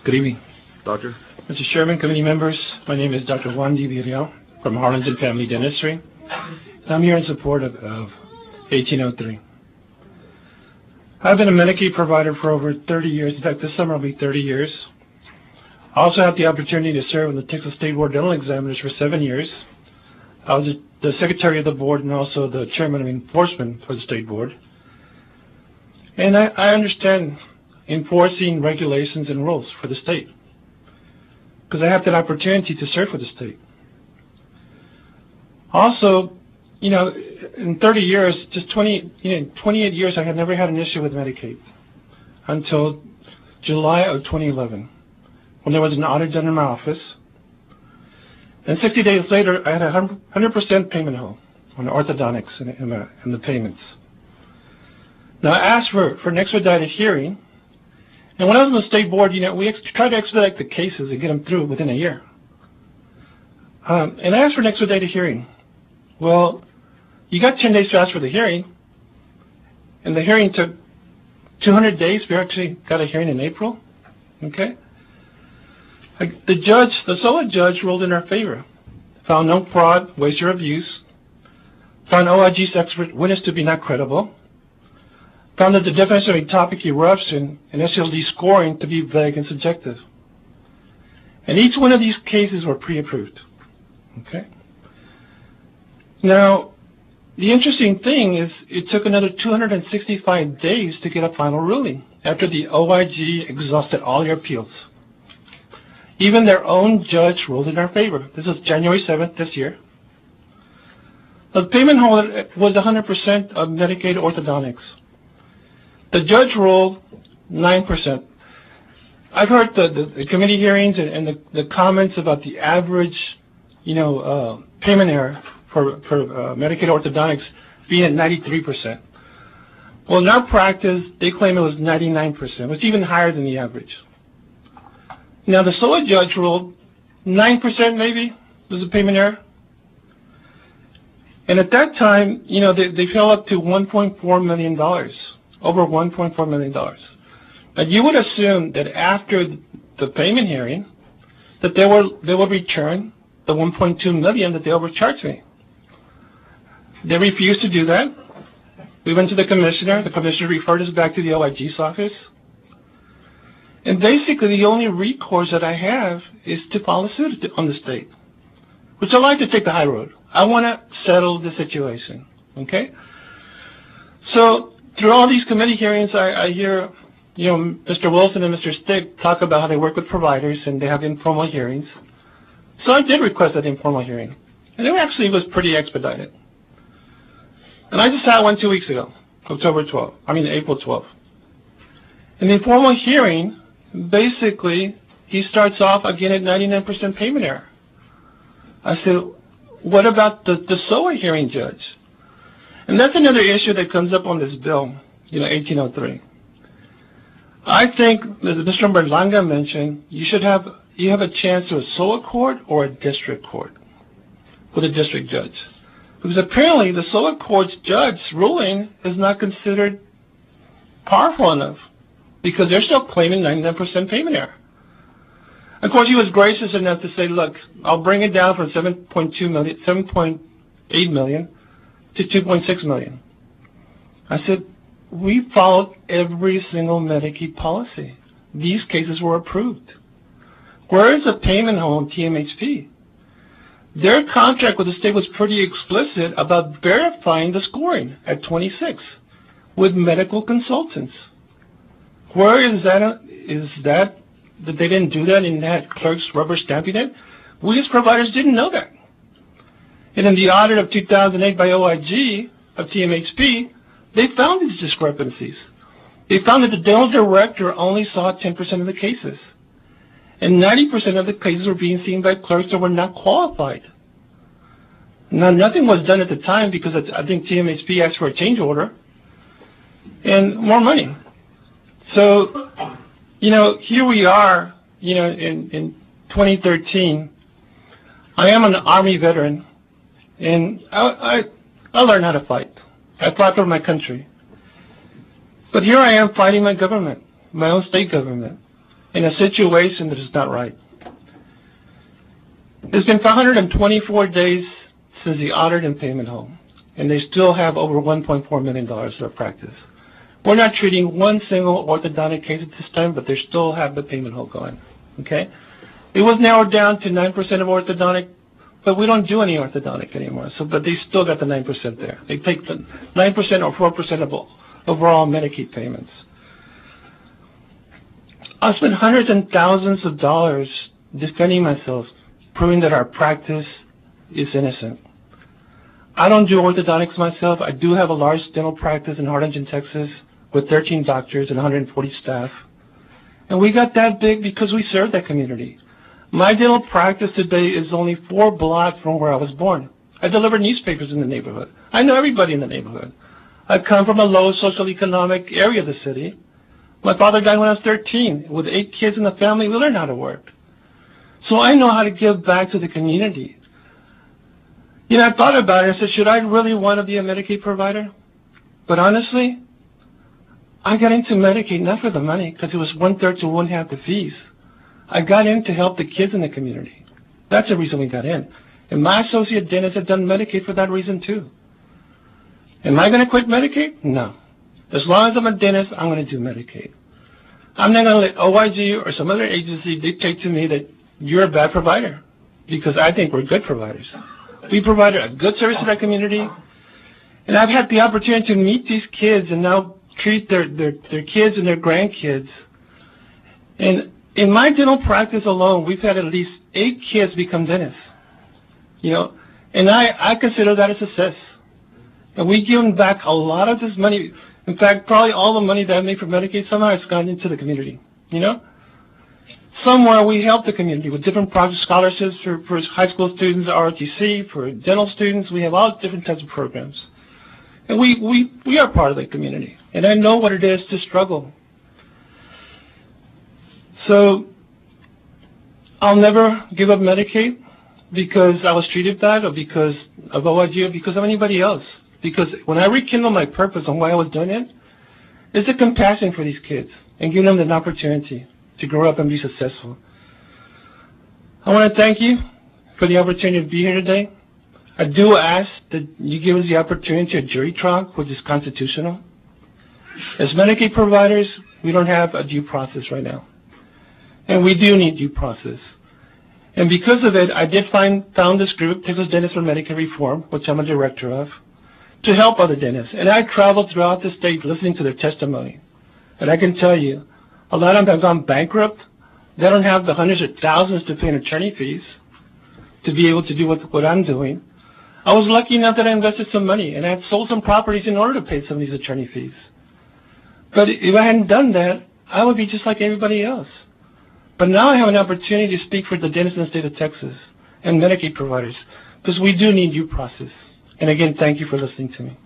Good evening. Doctor? Mr. Chairman, committee members, my name is Dr. Juan Villarreal from Harlingen Family Dentistry. I'm here in support of 1803. I've been a Medicaid provider for over 30 years. In fact, this summer will be 30 years. I also had the opportunity to serve on the Texas State Board of Dental Examiners for 7 years. I was the secretary of the board and also the chairman of enforcement for the state board. And I understand enforcing regulations and rules for the state because I have that opportunity to serve for the state. Also, in 30 years, just 28 years, I had never had an issue with Medicaid until July of 2011 when there was an audit done in my office. And 60 days later, I had a 100% payment hold on the orthodontics and the payments. Now, I asked for an expedited hearing. And when I was on the state board, we tried to expedite the cases and get them through within a year. And I asked for an expedited hearing. Well, you got 10 days to ask for the hearing. And the hearing took 200 days. We actually got a hearing in April. Okay? The solo judge ruled in our favor, found no fraud, waste, or abuse, found OIG's expert witness to be not credible, found that the definition of ectopic eruption and SLD scoring to be vague and subjective. And each one of these cases were pre-approved. Okay? Now, the interesting thing is it took another 265 days to get a final ruling after the OIG exhausted all their appeals. Even their own judge ruled in our favor. This is January 7th this year. The payment hold was 100% of Medicaid orthodontics. The judge ruled 9%. I've heard the committee hearings and the comments about the average, payment error for Medicaid orthodontics being at 93%. Well, in our practice, they claim it was 99%. It was even higher than the average. Now, the SOA judge ruled 9% maybe was the payment error. And at that time, they fell up to $1.4 million, over $1.4 million. And you would assume that after the payment hearing, that they will return the $1.2 million that they overcharged me. They refused to do that. We went to the commissioner. The commissioner referred us back to the OIG's office. And basically, the only recourse that I have is to file a suit on the state, which I like to take the high road. I want to settle the situation, okay? So through all these committee hearings, I hear, Mr. Wilson and Mr. Stick talk about how they work with providers and they have informal hearings. So I did request that informal hearing, and it actually was pretty expedited. And I just had one 2 weeks ago, April 12th. In the informal hearing, basically, he starts off again at 99% payment error. I said, what about the SOA hearing judge? And that's another issue that comes up on this bill, 1803. I think, as Mr. Berlanga mentioned, you have a chance to a SOA court or a district court with a district judge. Because apparently the SOA court's judge ruling is not considered powerful enough, because they're still claiming 99% payment error. Of course, he was gracious enough to say, look, I'll bring it down from $7.8 million to $2.6 million. I said, we followed every single Medicaid policy. These cases were approved. Where is the payment hold on TMHP? Their contract with the state was pretty explicit about verifying the scoring at 26 with medical consultants. Where is that they didn't do that and had clerks rubber stamping it? We as providers didn't know that. And in the audit of 2008 by OIG of TMHP, they found these discrepancies. They found that the dental director only saw 10% of the cases. And 90% of the cases were being seen by clerks that were not qualified. Now, nothing was done at the time because I think TMHP asked for a change order and more money. So, here we are, in 2013. I am an Army veteran, and I learned how to fight. I fought for my country. But here I am fighting my government, my own state government. in a situation that is not right. It's been 524 days since the audit and payment hold, and they still have over $1.4 million of practice. We're not treating one single orthodontic case at this time, but they still have the payment hold going. Okay? It was narrowed down to 9% of orthodontic, but we don't do any orthodontic anymore. But they still got the 9% there. They take the 9% or 4% of overall Medicaid payments. I spent hundreds and thousands of dollars defending myself, proving that our practice is innocent. I don't do orthodontics myself. I do have a large dental practice in Harlingen, Texas, with 13 doctors and 140 staff. And we got that big because we serve that community. My dental practice today is only 4 blocks from where I was born. I deliver newspapers in the neighborhood. I know everybody in the neighborhood. I come from a low socioeconomic area of the city. My father died when I was 13. With 8 kids in the family, we learned how to work. So I know how to give back to the community. You know, I thought about it. I said, should I really want to be a Medicaid provider? But honestly, I got into Medicaid not for the money, because it was 1/3 to 1/2 the fees. I got in to help the kids in the community. That's the reason we got in. And my associate dentists have done Medicaid for that reason too. Am I going to quit Medicaid? No. As long as I'm a dentist, I'm going to do Medicaid. I'm not going to let OIG or some other agency dictate to me that you're a bad provider, because I think we're good providers. We provide a good service to that community, and I've had the opportunity to meet these kids and now treat their kids and their grandkids. And in my dental practice alone, we've had at least 8 kids become dentists. You know, and I consider that a success. And we've given back a lot of this money. In fact, probably all the money that I made for Medicaid somehow has gone into the community. You know, somewhere we help the community with different project scholarships for high school students, ROTC, for dental students. We have all different types of programs. And we are part of the community. And I know what it is to struggle. So I'll never give up Medicaid because I was treated bad, or because of OIG, or because of anybody else. Because when I rekindle my purpose on why I was doing it, it's the compassion for these kids and giving them an opportunity to grow up and be successful. I want to thank you for the opportunity to be here today. I do ask that you give us the opportunity to a jury trial, which is constitutional. As Medicaid providers, we don't have a due process right now. And we do need due process. And because of it, I did found this group, Texas Dentists for Medicaid Reform, which I'm a director of, to help other dentists. And I traveled throughout the state listening to their testimony. And I can tell you, a lot of them have gone bankrupt. They don't have the hundreds of thousands to pay in attorney fees to be able to do what I'm doing. I was lucky enough that I invested some money, and I had sold some properties in order to pay some of these attorney fees. But if I hadn't done that, I would be just like everybody else. But now I have an opportunity to speak for the dentists in the state of Texas and Medicaid providers, because we do need due process. And again, thank you for listening to me.